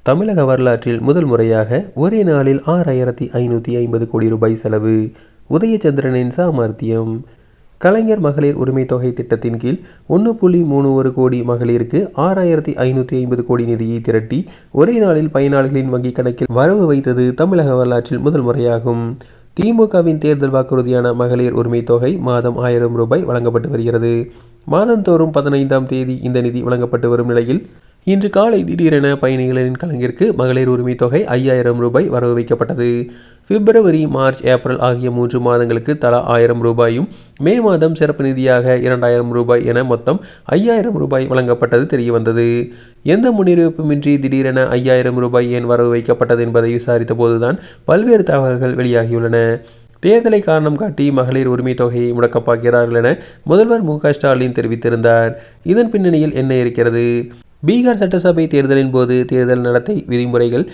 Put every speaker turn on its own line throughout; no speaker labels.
தமிழக வரலாற்றில் முதல் முறையாக ஒரே நாளில் 6550 கோடி ரூபாய் செலவு. உதயச்சந்திரனின் சாமர்த்தியம். கலைஞர் மகளிர் உரிமை தொகை திட்டத்தின் கீழ் 1.31 கோடி மகளிருக்கு 6550 கோடி நிதியை திரட்டி ஒரே நாளில் பயனாளிகளின் வங்கிக் கணக்கில் வரவு வைத்தது தமிழக வரலாற்றில் முதல் முறையாகும். திமுகவின் தேர்தல் வாக்குறுதியான மகளிர் உரிமை தொகை மாதம் 1000 ரூபாய் வழங்கப்பட்டு வருகிறது. மாதந்தோறும் 15ஆம் தேதி இந்த நிதி வழங்கப்பட்டு வரும் நிலையில் இன்று காலை திடீரென பயணிகளின் கணக்கிற்கு மகளிர் உரிமை தொகை 5000 ரூபாய் வரவு வைக்கப்பட்டது. பிப்ரவரி, மார்ச், ஏப்ரல் ஆகிய 3 மாதங்களுக்கு தலா 1000 ரூபாயும், மே மாதம் சிறப்பு நிதியாக 2000 ரூபாய் என மொத்தம் 5000 ரூபாய் வழங்கப்பட்டது தெரியவந்தது. எந்த முன்னறிவிப்புமின்றி திடீரென 5000 ரூபாய் ஏன் வரவு வைக்கப்பட்டது என்பதை விசாரித்த போதுதான் பல்வேறு தகவல்கள் வெளியாகியுள்ளன. தேர்தலை காரணம் காட்டி மகளிர் உரிமை தொகையை முடக்கப் பார்க்கிறார்கள் என முதல்வர் மு.க. ஸ்டாலின் தெரிவித்திருந்தார். இதன் பின்னணியில் என்ன இருக்கிறது? பீகார் சட்டசபை தேர்தலின் போது தேர்தல் நடத்தை விதிமுறைகள்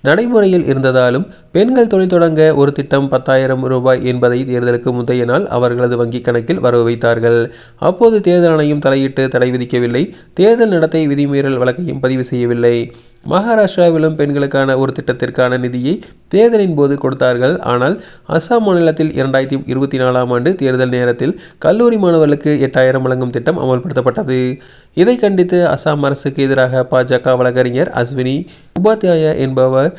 நடைமுறையில் இருந்ததாலும் பெண்கள் தொழில் தொடங்க ஒரு திட்டம் 10,000 ரூபாய் என்பதை தேர்தலுக்கு முந்தைய நாள் அவர்களது வங்கிக் கணக்கில் வரவு வைத்தார்கள். அப்போது தேர்தல் ஆணையம் தலையிட்டு தடை விதிக்கவில்லை. தேர்தல் நடத்தை விதிமீறல் வழக்கையும் பதிவு செய்யவில்லை. மகாராஷ்டிராவிலும் பெண்களுக்கான ஒரு திட்டத்திற்கான நிதியை தேர்தலின் போது கொடுத்தார்கள். ஆனால் அசாம் மாநிலத்தில் 2024ஆம் ஆண்டு தேர்தல் நேரத்தில் கல்லூரி மாணவர்களுக்கு 8000 வழங்கும் திட்டம் அமல்படுத்தப்பட்டது. இதை கண்டித்து அசாம் அரசுக்கு எதிராக பாஜக வழக்கறிஞர் அஸ்வினி உபாத்யாயா என்பவர்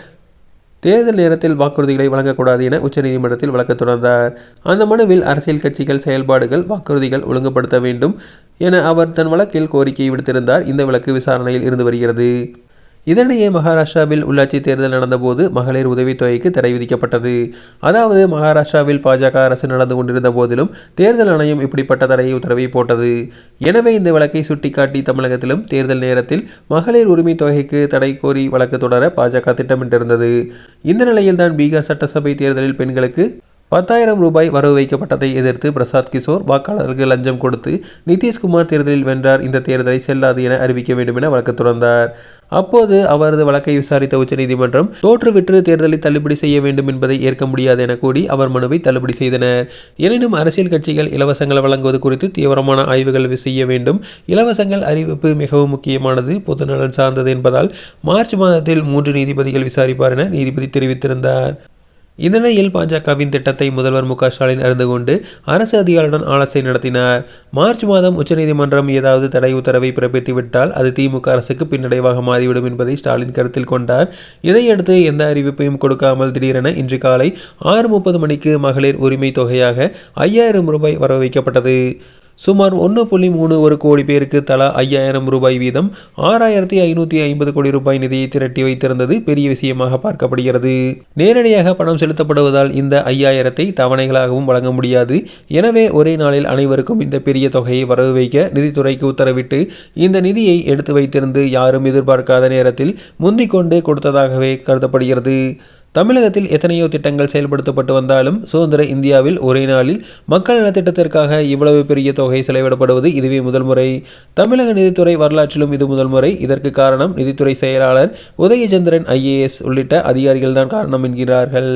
தேர்தல் நேரத்தில் வாக்குறுதிகளை வழங்கக்கூடாது என உச்சநீதிமன்றத்தில் வழக்கு தொடர்ந்தார். அந்த மனுவில் அரசியல் கட்சிகள் செயல்பாடுகள் வாக்குறுதிகள் ஒழுங்குபடுத்த வேண்டும் என அவர் தன் வழக்கில் கோரிக்கை விடுத்திருந்தார். இந்த வழக்கு விசாரணையில் இருந்து வருகிறது. இதனிடையே மகாராஷ்டிராவில் உள்ளாட்சி தேர்தல் நடந்தபோது மகளிர் உதவித்தொகைக்கு தடை விதிக்கப்பட்டது. அதாவது மகாராஷ்டிராவில் பாஜக அரசு நடந்து கொண்டிருந்த போதிலும் தேர்தல் ஆணையம் இப்படிப்பட்ட தடையை உத்தரவை போட்டது. எனவே இந்த வழக்கை சுட்டிக்காட்டி தமிழகத்திலும் தேர்தல் நேரத்தில் மகளிர் உரிமை தொகைக்கு தடை கோரி வழக்கு தொடர பாஜக திட்டமிட்டிருந்தது. இந்த நிலையில்தான் பீகார் சட்டசபை தேர்தலில் பெண்களுக்கு 10,000 ரூபாய் வரவு வைக்கப்பட்டதை எதிர்த்து பிரசாத் கிஷோர் வாக்காளர்களுக்கு லஞ்சம் கொடுத்து நிதிஷ்குமார் தேர்தலில் வென்றார். இந்த தேர்தலை செல்லாது என அறிவிக்க வேண்டும் என வழக்கு தொடர்ந்தார். அப்போது அவரது வழக்கை விசாரித்த உச்சநீதிமன்றம் தோற்றுவிட்டு தேர்தலை தள்ளுபடி செய்ய வேண்டும் என்பதை ஏற்க முடியாது என கூறி அவர் மனுவை தள்ளுபடி செய்தனர். எனினும் அரசியல் கட்சிகள் இலவசங்கள் வழங்குவது குறித்து தீவிரமான ஆய்வுகள் செய்ய வேண்டும். இலவசங்கள் அறிவிப்பு மிகவும் முக்கியமானது, பொதுநலன் சார்ந்தது என்பதால் மார்ச் மாதத்தில் 3 நீதிபதிகள் விசாரிப்பார் என நீதிபதி தெரிவித்திருந்தார். இந்நிலையில் பாஜகவின் திட்டத்தை முதல்வர் மு.க. ஸ்டாலின் அறிந்து கொண்டு அரசு அதிகாரியுடன் ஆலோசனை நடத்தினார். மார்ச் மாதம் உச்சநீதிமன்றம் ஏதாவது தடை உத்தரவை பிறப்பித்துவிட்டால் அது திமுக அரசுக்கு பின்னடைவாக மாறிவிடும் என்பதை ஸ்டாலின் கருத்தில் கொண்டார். இதையடுத்து எந்த அறிவிப்பையும் கொடுக்காமல் திடீரென இன்று காலை 6:30 மணிக்கு மகளிர் உரிமை தொகையாக 5000 ரூபாய் வரவு வைக்கப்பட்டது. சுமார் 1.31 கோடி பேருக்கு தலா 5000 ரூபாய் வீதம் 6550 கோடி ரூபாய் நிதியை திரட்டி வைத்திருந்தது பெரிய விஷயமாக பார்க்கப்படுகிறது. நேரடியாக பணம் செலுத்தப்படுவதால் இந்த 5000ஐ தவணைகளாகவும் வழங்க முடியாது. எனவே ஒரே நாளில் அனைவருக்கும் இந்த பெரிய தொகையை வரவு வைக்க நிதித்துறைக்கு உத்தரவிட்டு இந்த நிதியை எடுத்து வைத்திருந்து யாரும் எதிர்பார்க்காத நேரத்தில் முந்திக்கொண்டு கொடுத்ததாகவே கருதப்படுகிறது. தமிழகத்தில் எத்தனையோ திட்டங்கள் செயல்படுத்தப்பட்டு வந்தாலும் சுதந்திர இந்தியாவில் ஒரே நாளில் மக்கள் நலத்திட்டத்திற்காக இவ்வளவு பெரிய தொகை செலவிடப்படுவது இதுவே முதல் முறை. தமிழக நிதித்துறை வரலாற்றிலும் இது முதல் முறை. இதற்கு காரணம் நிதித்துறை செயலாளர் உதயச்சந்திரன் IAS உள்ளிட்ட அதிகாரிகள்தான் காரணம் என்கிறார்கள்.